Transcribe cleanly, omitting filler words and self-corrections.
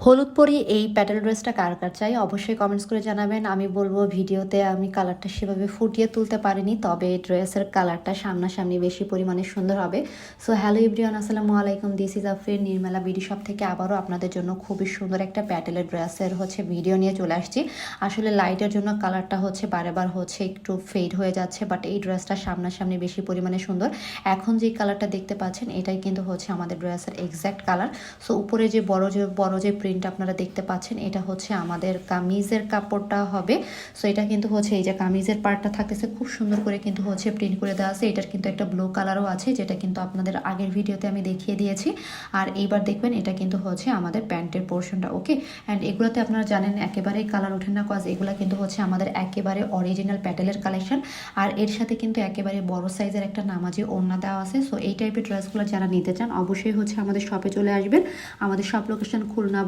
হলুদ পরি এই প্যাটেল ড্রেসটা কার কার চাই অবশ্যই কমেন্টস করে জানাবেন। আমি বলবো ভিডিওতে আমি কালারটা সেভাবে ফুটিয়ে তুলতে পারিনি, তবে ড্রেসের কালারটা সামনাসামনি বেশি পরিমাণে সুন্দর হবে। সো হ্যালো এভরিওয়ান, আসসালামু আলাইকুম। This is Afrin Nirmala BD shop থেকে আবারও আপনাদের জন্য খুবই সুন্দর একটা প্যাটেলের ড্রেসের ভিডিও নিয়ে চলে আসছি। আসলে লাইটের জন্য কালারটা বারেবার একটু ফেড হয়ে যাচ্ছে, বাট এই ড্রেসটা সামনাসামনি বেশি পরিমাণে সুন্দর। এখন যে কালারটা দেখতে পাচ্ছেন এটাই কিন্তু আমাদের ড্রেসের এক্স্যাক্ট কালার। সো উপরে যে বড় যে প্রিন্ট আপনারা দেখতে পাচ্ছেন এটা আমাদের কামিজের কাপড়টা হবে। সো এটা কিন্তু এই যে কামিজের পার্টটা থাকতেছে খুব সুন্দর করে কিন্তু প্রিন্ট করে দেওয়া আছে। এটার কিন্তু একটা ব্লু কালারও আছে, যেটা কিন্তু আপনাদের আগের ভিডিওতে আমি দেখিয়ে দিয়েছি। আর এইবার দেখবেন এটা কিন্তু আমাদের প্যান্টের পোর্শনটা। ওকে, অ্যান্ড এগুলোতে আপনারা জানেন একেবারেই কালার ওঠে না, কজ এগুলো কিন্তু আমাদের একেবারে অরিজিনাল প্যাটেলের কালেকশন। আর এর সাথে কিন্তু একেবারে বড় সাইজের একটা নামাজি ওড়না দেওয়া আছে। সো এই টাইপের ড্রেসগুলো যারা নিতে চান অবশ্যই আমাদের শপে চলে আসবেন। আমাদের শপ লোকেশন খুলনা